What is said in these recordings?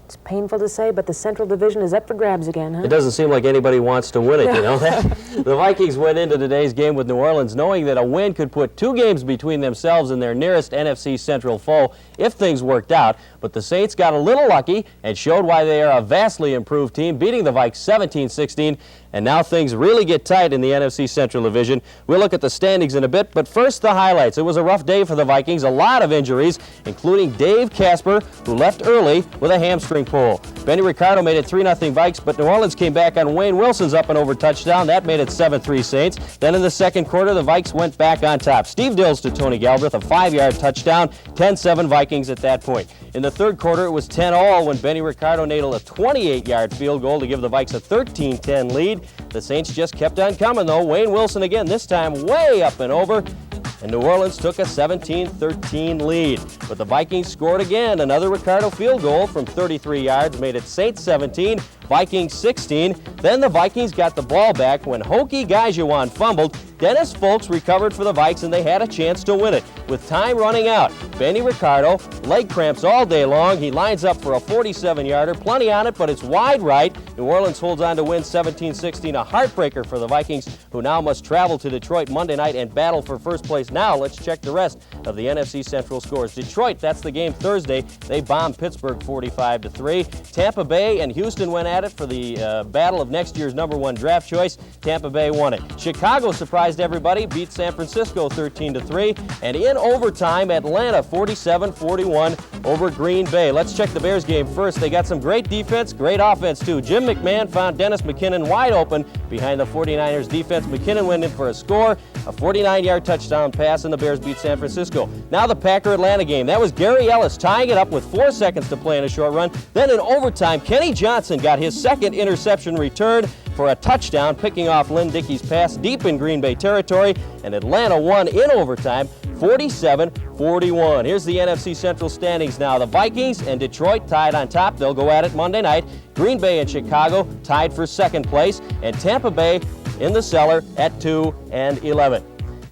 It's painful to say, but the Central Division is up for grabs again, huh? It doesn't seem like anybody wants to win it, you know that? The Vikings went into today's game with New Orleans knowing that a win could put 2 games between themselves and their nearest NFC Central foe if things worked out. But the Saints got a little lucky and showed why they are a vastly improved team, beating the Vikes 17-16. And now things really get tight in the NFC Central Division. We'll look at the standings in a bit, but first the highlights. It was a rough day for the Vikings, a lot of injuries, including Dave Casper, who left early with a hamstring pull. Benny Ricardo made it 3-0 Vikes, but New Orleans came back on Wayne Wilson's up-and-over touchdown. That made it 7-3 Saints. Then in the second quarter, the Vikes went back on top. Steve Dills to Tony Galbraith, a 5-yard touchdown, 10-7 Vikings at that point. In the third quarter, it was 10-all when Benny Ricardo nailed a 28-yard field goal to give the Vikes a 13-10 lead. The Saints just kept on coming, though. Wayne Wilson again, this time way up and over. And New Orleans took a 17-13 lead. But the Vikings scored again. Another Ricardo field goal from 33 yards made it Saints 17, Vikings 16. Then the Vikings got the ball back when Hokie Gajuan fumbled. Dennis Folks recovered for the Vikes, and they had a chance to win it. With time running out, Benny Ricardo, leg cramps all day long. He lines up for a 47-yarder. Plenty on it, but it's wide right. New Orleans holds on to win 17-16, a heartbreaker for the Vikings, who now must travel to Detroit Monday night and battle for first place. Now let's check the rest of the NFC Central scores. Detroit, that's the game Thursday. They bombed Pittsburgh 45-3. Tampa Bay and Houston went at it for the battle of next year's #1 draft choice. Tampa Bay won it. Chicago surprised everybody, beat San Francisco 13-3, and in overtime, Atlanta 47-41 over Green Bay. Let's check the Bears game first. They got some great defense, great offense too. Jim McMahon found Dennis McKinnon wide open behind the 49ers defense. McKinnon went in for a score, a 49-yard touchdown pass, and the Bears beat San Francisco. Now the Packer-Atlanta game. That was Gary Ellis tying it up with 4 seconds to play in a short run. Then in overtime, Kenny Johnson got his second interception returned for a touchdown, picking off Lynn Dickey's pass deep in Green Bay territory, and Atlanta won in overtime 47-41. Here's the NFC Central standings now. The Vikings and Detroit tied on top. They'll go at it Monday night. Green Bay and Chicago tied for second place, and Tampa Bay in the cellar at 2-11.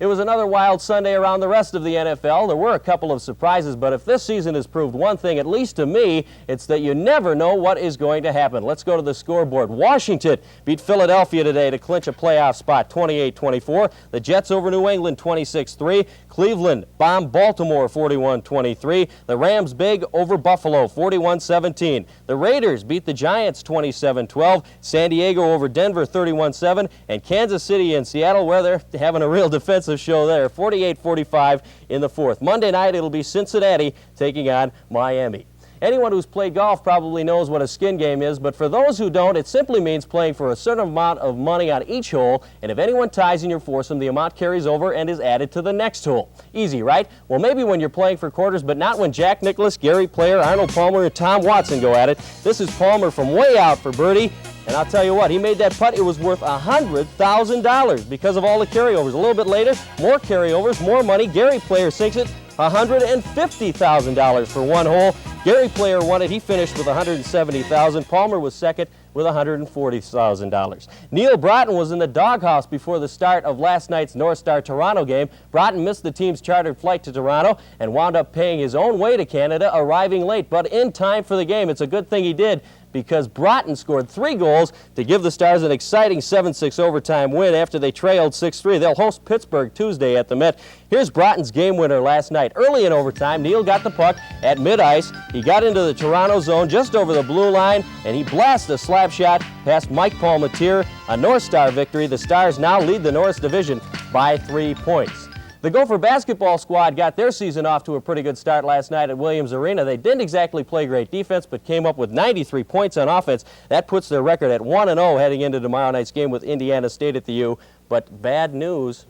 It was another wild Sunday around the rest of the NFL. There were a couple of surprises, but if this season has proved one thing, at least to me, it's that you never know what is going to happen. Let's go to the scoreboard. Washington beat Philadelphia today to clinch a playoff spot, 28-24. The Jets over New England, 26-3. Cleveland bombed Baltimore, 41-23. The Rams big over Buffalo, 41-17. The Raiders beat the Giants, 27-12. San Diego over Denver, 31-7. And Kansas City and Seattle, where they're having a real defensive show there, 48-45 in the fourth. Monday night, it'll be Cincinnati taking on Miami. Anyone who's played golf probably knows what a skin game is, but for those who don't, it simply means playing for a certain amount of money on each hole, and if anyone ties in your foursome, the amount carries over and is added to the next hole. Easy, right? Well, maybe when you're playing for quarters, but not when Jack Nicklaus, Gary Player, Arnold Palmer, and Tom Watson go at it. This is Palmer from way out for birdie. And I'll tell you what, he made that putt. It was worth $100,000 because of all the carryovers. A little bit later, more carryovers, more money. Gary Player sinks it, $150,000 for one hole. Gary Player won it. He finished with $170,000. Palmer was second with $140,000. Neil Broughton was in the doghouse before the start of last night's North Star Toronto game. Broughton missed the team's chartered flight to Toronto and wound up paying his own way to Canada, arriving late, but in time for the game. It's a good thing he did, because Broughton scored 3 goals to give the Stars an exciting 7-6 overtime win after they trailed 6-3. They'll host Pittsburgh Tuesday at the Met. Here's Broughton's game winner last night. Early in overtime, Neil got the puck at mid-ice. He got into the Toronto zone just over the blue line, and he blasted a slap shot past Mike Palmatier. A North Star victory. The Stars now lead the North Division by 3 points. The Gopher basketball squad got their season off to a pretty good start last night at Williams Arena. They didn't exactly play great defense, but came up with 93 points on offense. That puts their record at 1-0 heading into tomorrow night's game with Indiana State at the U. But bad news,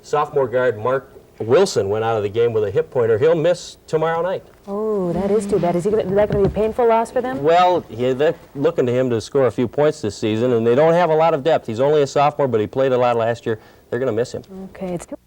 sophomore guard Mark Wilson went out of the game with a hip pointer. He'll miss tomorrow night. Oh, that is too bad. Is that going to be a painful loss for them? Well, they're looking to him to score a few points this season, and they don't have a lot of depth. He's only a sophomore, but he played a lot last year. They're going to miss him. Okay, it's too